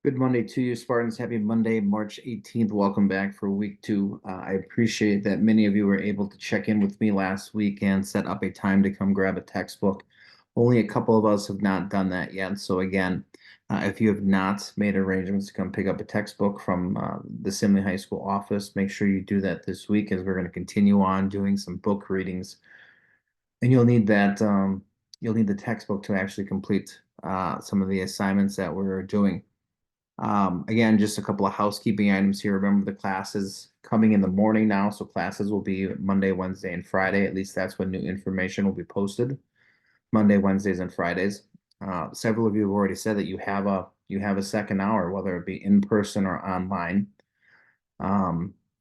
Good Monday to you, Spartans. Happy Monday, March 18th. Welcome back for week two. I appreciate that many of you were able to check in with me last week and set up a time to come grab a textbook. Only a couple of us have not done that yet. So again, if you have not made arrangements to come pick up a textbook from the Simley High School office, make sure you do that this week as we're going to continue on doing some book readings. And you'll need the textbook to actually complete some of the assignments that we're doing. Again, just a couple of housekeeping items here. Remember, the classes coming in the morning now, so classes will be Monday, Wednesday, and Friday. At least that's when new information will be posted. Monday, Wednesdays, and Fridays. Several of you have already said that you have a second hour, whether it be in person or online.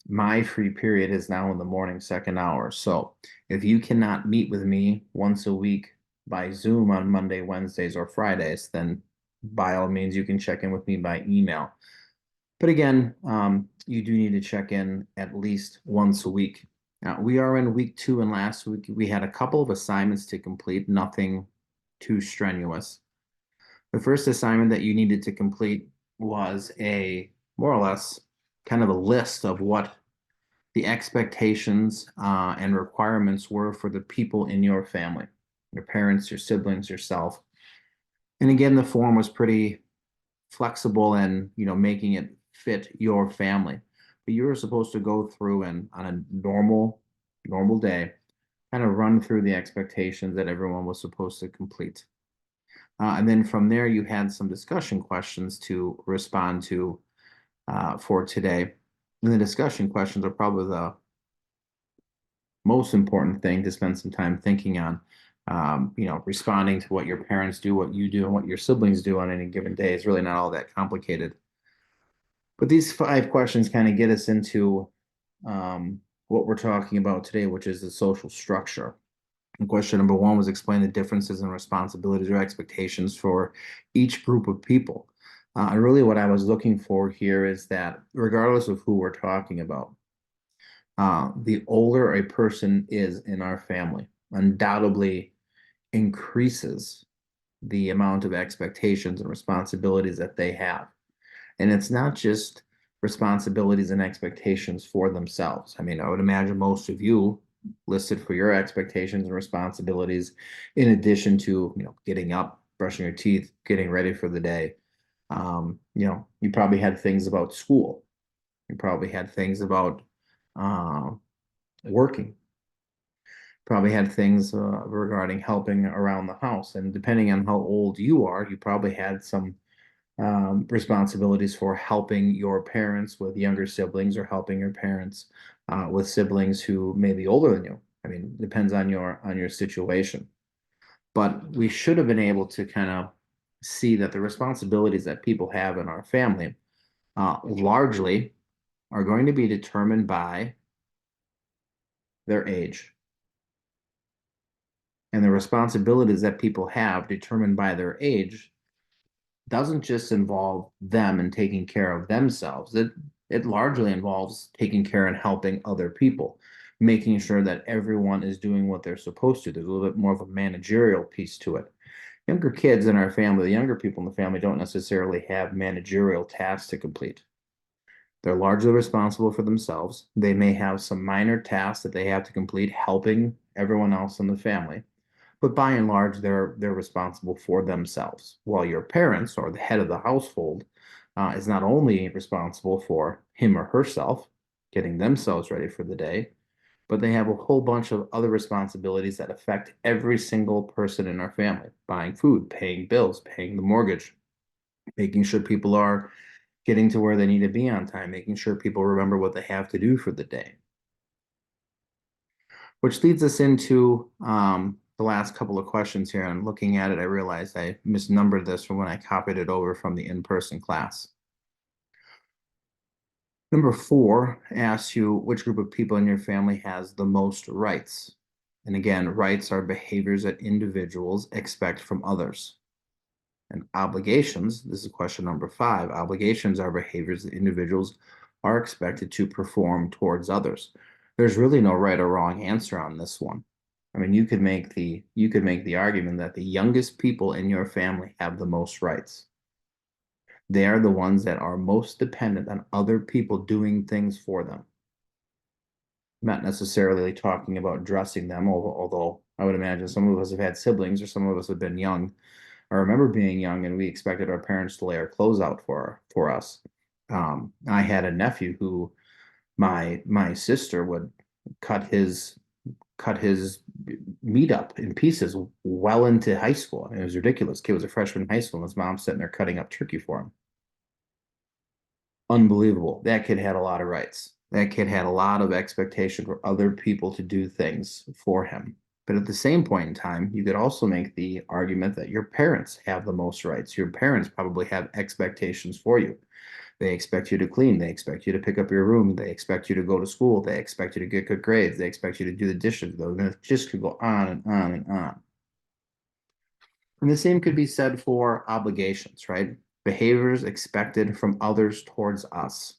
My free period is now in the morning, second hour. So if you cannot meet with me once a week by Zoom on Monday, Wednesdays, or Fridays, then by all means, you can check in with me by email. But again, you do need to check in at least once a week. Now, we are in week two, and last week we had a couple of assignments to complete, nothing too strenuous. The first assignment that you needed to complete was a more or less kind of a list of what the expectations and requirements were for the people in your family, your parents, your siblings, yourself. And again, the form was pretty flexible and, making it fit your family. But you were supposed to go through and on a normal day, kind of run through the expectations that everyone was supposed to complete. And then from there, you had some discussion questions to respond to for today. And the discussion questions are probably the most important thing to spend some time thinking on. Responding to what your parents do, what you do, and what your siblings do on any given day is really not all that complicated. But these 5 questions kind of get us into what we're talking about today, which is the social structure. And question number 1 was explain the differences in responsibilities or expectations for each group of people. And really what I was looking for here is that regardless of who we're talking about, the older a person is in our family, undoubtedly increases the amount of expectations and responsibilities that they have. And it's not just responsibilities and expectations for themselves. I mean, I would imagine most of you listed for your expectations and responsibilities, in addition to, getting up, brushing your teeth, getting ready for the day. You probably had things about school. You probably had things about working. Probably had things regarding helping around the house. And depending on how old you are, you probably had some responsibilities for helping your parents with younger siblings or helping your parents with siblings who may be older than you. I mean, depends on your situation. But we should have been able to kind of see that the responsibilities that people have in our family largely are going to be determined by their age. And the responsibilities that people have determined by their age doesn't just involve them and taking care of themselves. It largely involves taking care and helping other people, making sure that everyone is doing what they're supposed to. There's a little bit more of a managerial piece to it. Younger kids in our family, the younger people in the family don't necessarily have managerial tasks to complete. They're largely responsible for themselves. They may have some minor tasks that they have to complete helping everyone else in the family. But by and large, they're responsible for themselves. While your parents or the head of the household is not only responsible for him or herself, getting themselves ready for the day, but they have a whole bunch of other responsibilities that affect every single person in our family: buying food, paying bills, paying the mortgage, making sure people are getting to where they need to be on time, making sure people remember what they have to do for the day. Which leads us into the last couple of questions here. And looking at it, I realized I misnumbered this from when I copied it over from the in-person class. Number 4 asks you which group of people in your family has the most rights. And again, rights are behaviors that individuals expect from others. And obligations, this is question number 5, obligations are behaviors that individuals are expected to perform towards others. There's really no right or wrong answer on this one. I mean, you could make the argument that the youngest people in your family have the most rights. They are the ones that are most dependent on other people doing things for them. Not necessarily talking about dressing them, although I would imagine some of us have had siblings or some of us have been young. I remember being young and we expected our parents to lay our clothes out for us. I had a nephew who my sister would cut his cut his meat up in pieces well into high school. It was ridiculous. Kid was a freshman in high school, and his mom's sitting there cutting up turkey for him. Unbelievable. That kid had a lot of rights. That kid had a lot of expectation for other people to do things for him. But at the same point in time, you could also make the argument that your parents have the most rights. Your parents probably have expectations for you. They expect you to clean. They expect you to pick up your room. They expect you to go to school. They expect you to get good grades. They expect you to do the dishes. The just could go on and on and on. And the same could be said for obligations, right? Behaviors expected from others towards us.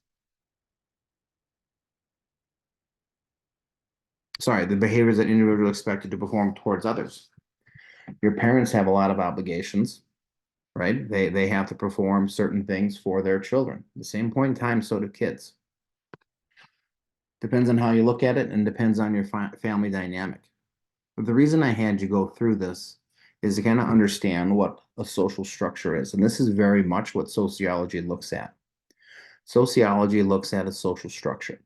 Sorry, the behaviors that individuals expected to perform towards others. Your parents have a lot of obligations, right? They have to perform certain things for their children. At the same point in time, so do kids. Depends on how you look at it and depends on your family dynamic. But the reason I had you go through this is to kind of understand what a social structure is. And this is very much what sociology looks at. Sociology looks at a social structure.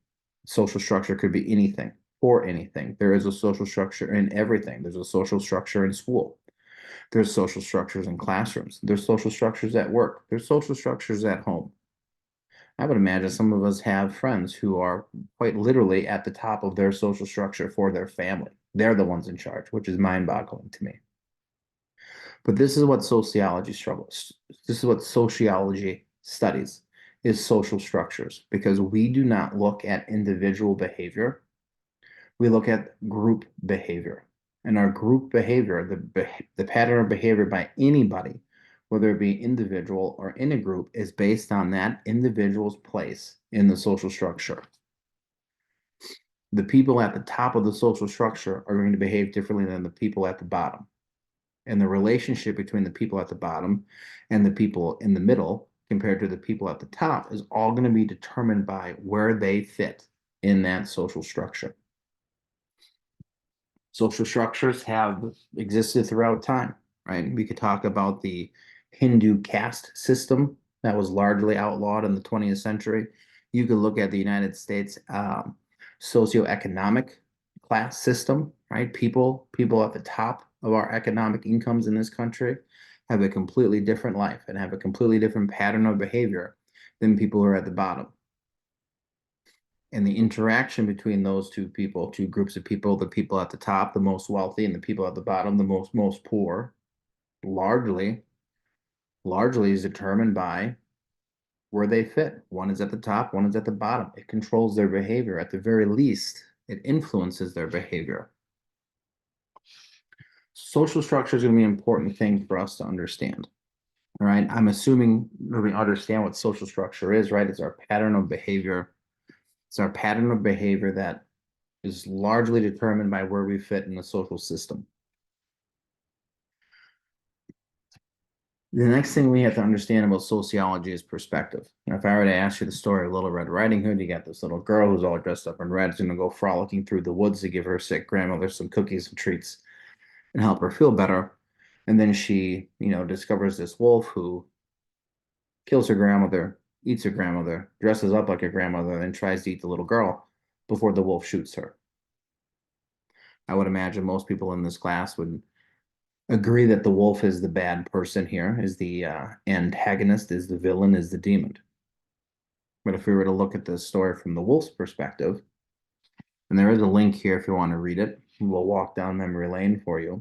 Social structure could be anything or anything. There is a social structure in everything. There's a social structure in school. There's social structures in classrooms. There's social structures at work. There's social structures at home. I would imagine some of us have friends who are quite literally at the top of their social structure for their family. They're the ones in charge, which is mind-boggling to me. But this is what sociology struggles. This is what sociology studies is social structures because we do not look at individual behavior. We look at group behavior. And our group behavior, the pattern of behavior by anybody, whether it be individual or in a group, is based on that individual's place in the social structure. The people at the top of the social structure are going to behave differently than the people at the bottom. And the relationship between the people at the bottom and the people in the middle compared to the people at the top is all going to be determined by where they fit in that social structure. Social structures have existed throughout time, right? We could talk about the Hindu caste system that was largely outlawed in the 20th century. You could look at the United States socioeconomic class system, right? People at the top of our economic incomes in this country have a completely different life and have a completely different pattern of behavior than people who are at the bottom. And the interaction between those two groups of people, the people at the top, the most wealthy, and the people at the bottom, the most poor, largely is determined by where they fit. One is at the top, one is at the bottom. It controls their behavior. At the very least, it influences their behavior. Social structure is going to be an important thing for us to understand. All right. I'm assuming we understand what social structure is, right? It's our pattern of behavior. It's our pattern of behavior that is largely determined by where we fit in the social system. The next thing we have to understand about sociology is perspective. Now, if I were to ask you the story of Little Red Riding Hood, you got this little girl who's all dressed up in red, is going to go frolicking through the woods to give her sick grandmother some cookies and treats and help her feel better. And then she, discovers this wolf who kills her grandmother, eats her grandmother, dresses up like her grandmother, and tries to eat the little girl before the wolf shoots her. I would imagine most people in this class would agree that the wolf is the bad person here, is the antagonist, is the villain, is the demon. But if we were to look at this story from the wolf's perspective, and there is a link here if you want to read it, we'll walk down memory lane for you.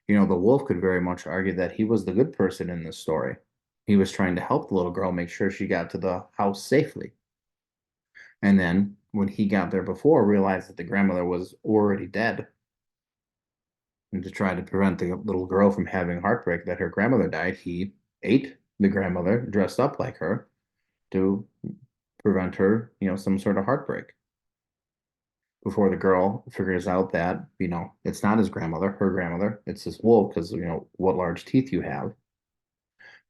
The wolf could very much argue that he was the good person in this story. He was trying to help the little girl make sure she got to the house safely. And then when he got there before, realized that the grandmother was already dead. And to try to prevent the little girl from having heartbreak that her grandmother died, he ate the grandmother, dressed up like her, to prevent her, some sort of heartbreak. Before the girl figures out that, it's not his grandmother, her grandmother, it's this wolf, because, what large teeth you have.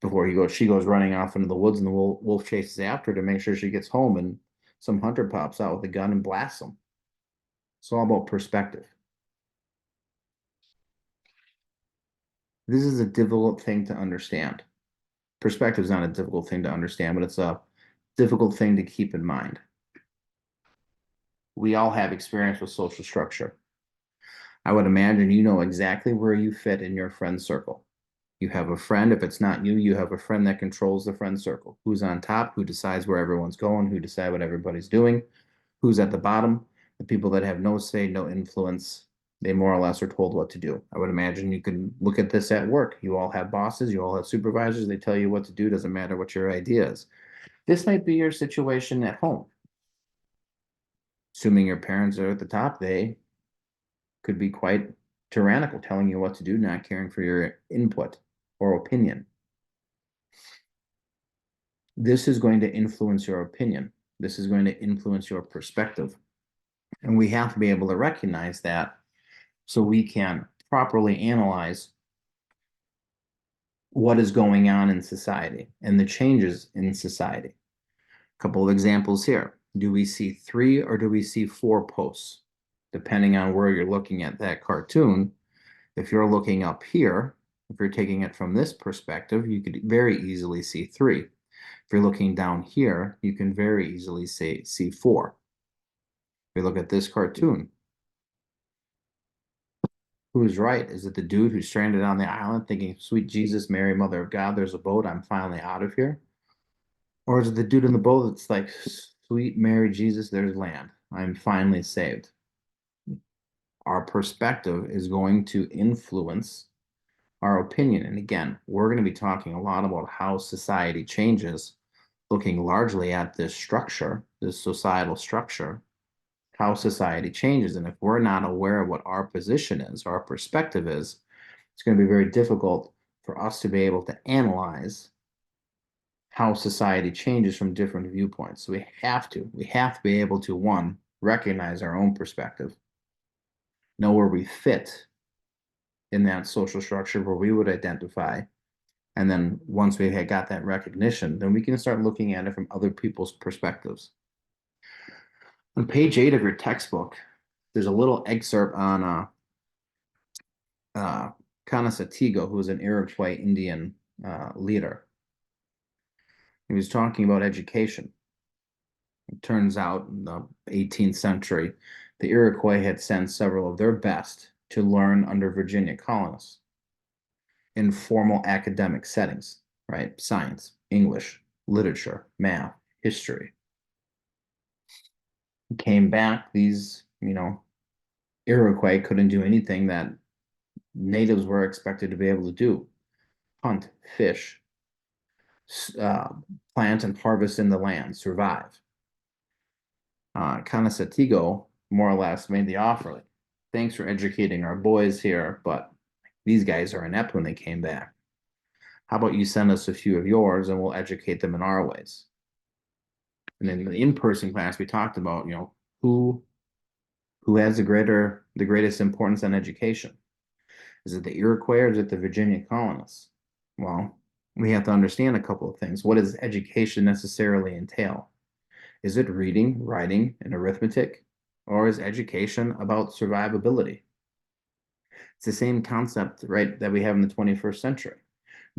before she goes running off into the woods, and the wolf chases after her to make sure she gets home, and some hunter pops out with a gun and blasts them. It's all about perspective. This is a difficult thing to understand. Perspective is not a difficult thing to understand, but it's a difficult thing to keep in mind. We all have experience with social structure. I would imagine you know exactly where you fit in your friend circle. You have a friend. If it's not you, you have a friend that controls the friend circle. Who's on top, who decides where everyone's going, who decide what everybody's doing, who's at the bottom, the people that have no say, no influence. They more or less are told what to do. I would imagine you can look at this at work. You all have bosses, you all have supervisors. They tell you what to do. Doesn't matter what your idea is. This might be your situation at home. Assuming your parents are at the top, they could be quite tyrannical, telling you what to do, not caring for your input or opinion. This is going to influence your opinion. This is going to influence your perspective. And we have to be able to recognize that so we can properly analyze what is going on in society and the changes in society. A couple of examples here. Do we see 3 or do we see 4 posts? Depending on where you're looking at that cartoon, if you're looking up here, if you're taking it from this perspective, you could very easily see 3. If you're looking down here, you can very easily see 4. If you look at this cartoon, who's right? Is it the dude who's stranded on the island thinking, sweet Jesus, Mary, Mother of God, there's a boat, I'm finally out of here? Or is it the dude in the boat that's like, sweet Mary, Jesus, there's land, I'm finally saved? Our perspective is going to influence our opinion. And again, we're going to be talking a lot about how society changes, looking largely at this structure, this societal structure, how society changes. And if we're not aware of what our position is, our perspective is, it's going to be very difficult for us to be able to analyze how society changes from different viewpoints. So we have to be able to, one, recognize our own perspective, know where we fit in that social structure where we would identify. And then once we had got that recognition, then we can start looking at it from other people's perspectives. On page 8 of your textbook, there's a little excerpt on Kanasatigo, who was an Iroquois Indian leader. He was talking about education. It turns out in the 18th century, the Iroquois had sent several of their best to learn under Virginia colonists in formal academic settings, right? Science, English, literature, math, history. Came back, these, Iroquois couldn't do anything that natives were expected to be able to do. Hunt, fish, plant and harvest in the land, survive. Kanasatigo more or less made the offer, like, thanks for educating our boys here, but these guys are inept when they came back. How about you send us a few of yours and we'll educate them in our ways? And in the in-person class, we talked about, who has the greatest importance on education? Is it the Iroquois or is it the Virginia colonists? Well, we have to understand a couple of things. What does education necessarily entail? Is it reading, writing, and arithmetic? Or is education about survivability? It's the same concept, right, that we have in the 21st century.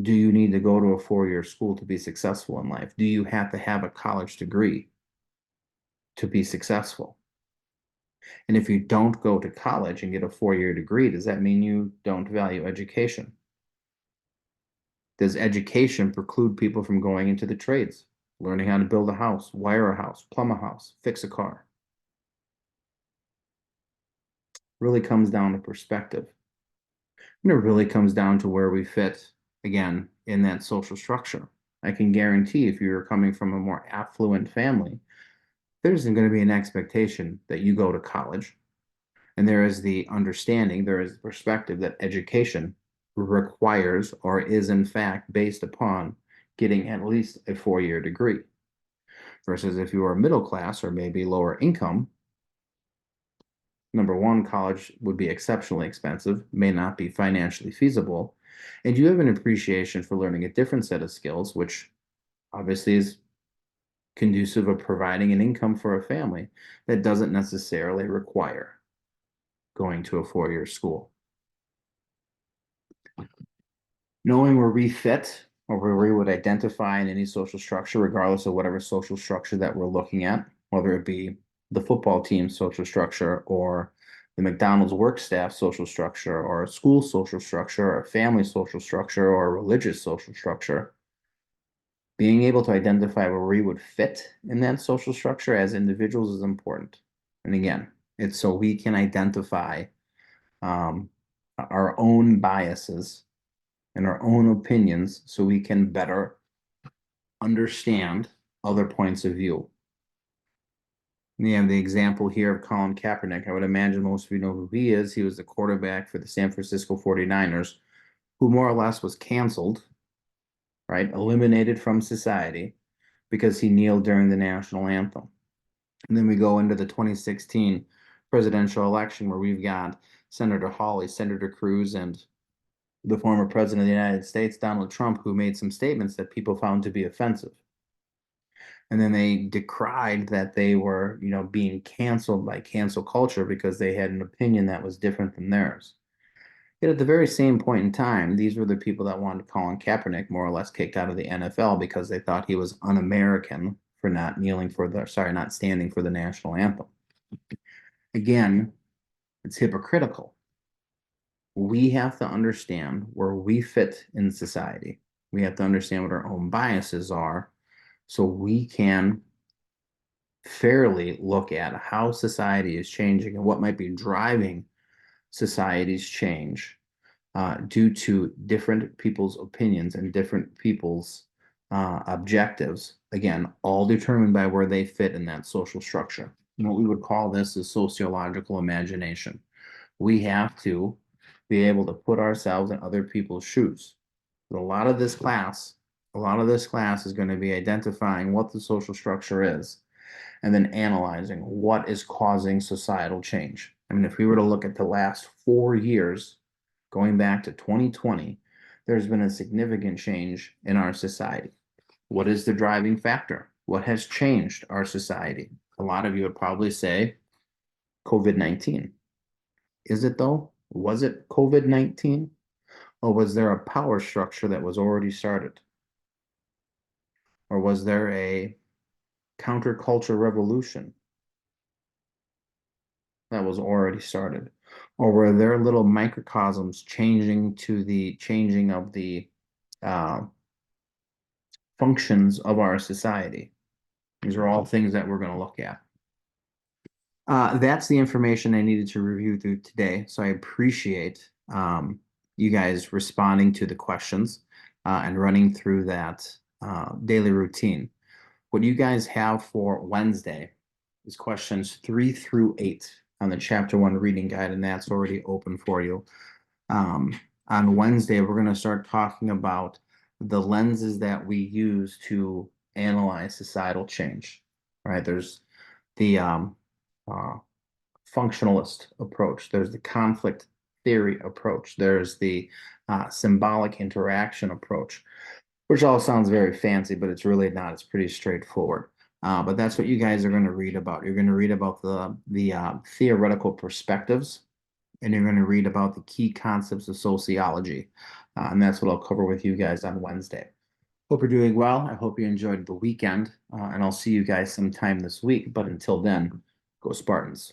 Do you need to go to a 4-year school to be successful in life? Do you have to have a college degree to be successful? And if you don't go to college and get a 4-year degree, does that mean you don't value education? Does education preclude people from going into the trades, learning how to build a house, wire a house, plumb a house, fix a car? Really comes down to perspective. And it really comes down to where we fit, again, in that social structure. I can guarantee if you're coming from a more affluent family, there isn't going to be an expectation that you go to college. And there is the understanding, there is the perspective that education requires or is in fact based upon getting at least a 4-year degree. Versus if you are middle class or maybe lower income, number one, college would be exceptionally expensive, may not be financially feasible. And you have an appreciation for learning a different set of skills, which obviously is conducive of providing an income for a family that doesn't necessarily require going to a four-year school. Knowing where we fit or where we would identify in any social structure, regardless of whatever social structure that we're looking at, whether it be the football team social structure or the McDonald's work staff social structure or a school social structure or a family social structure or a religious social structure, being able to identify where we would fit in that social structure as individuals is important. And again, it's so we can identify our own biases and our own opinions so we can better understand other points of view. We have the example here of Colin Kaepernick. I would imagine most of you know who he is. He was the quarterback for the San Francisco 49ers, who more or less was canceled, right? Eliminated from society because he kneeled during the national anthem. And then we go into the 2016 presidential election where we've got Senator Hawley, Senator Cruz, and the former president of the United States, Donald Trump, who made some statements that people found to be offensive. And then they decried that they were, being canceled by cancel culture because they had an opinion that was different than theirs. Yet at the very same point in time, these were the people that wanted Colin Kaepernick more or less kicked out of the NFL because they thought he was un-American for not not standing for the national anthem. Again, it's hypocritical. We have to understand where we fit in society. We have to understand what our own biases are so we can fairly look at how society is changing and what might be driving society's change due to different people's opinions and different people's objectives. Again, all determined by where they fit in that social structure. And what we would call this is sociological imagination. We have to be able to put ourselves in other people's shoes. A lot of this class is going to be identifying what the social structure is and then analyzing what is causing societal change. I mean, if we were to look at the last 4 years, going back to 2020, there's been a significant change in our society. What is the driving factor? What has changed our society? A lot of you would probably say COVID-19. Is it though? Was it COVID-19? Or was there a power structure that was already started? Or was there a counterculture revolution that was already started? Or were there little microcosms changing to the changing of the functions of our society? These are all things that we're going to look at. That's the information I needed to review through today. So I appreciate you guys responding to the questions and running through that daily routine. What you guys have for Wednesday is questions 3 through 8 on the chapter 1 reading guide, and that's already open for you. On Wednesday, we're going to start talking about the lenses that we use to analyze societal change. Right? There's the functionalist approach. There's the conflict theory approach. There's the symbolic interaction approach, which all sounds very fancy, but it's really not. It's pretty straightforward. But that's what you guys are going to read about. You're going to read about the theoretical perspectives, and you're going to read about the key concepts of sociology. And that's what I'll cover with you guys on Wednesday. Hope you're doing well. I hope you enjoyed the weekend, and I'll see you guys sometime this week. But until then, go Spartans.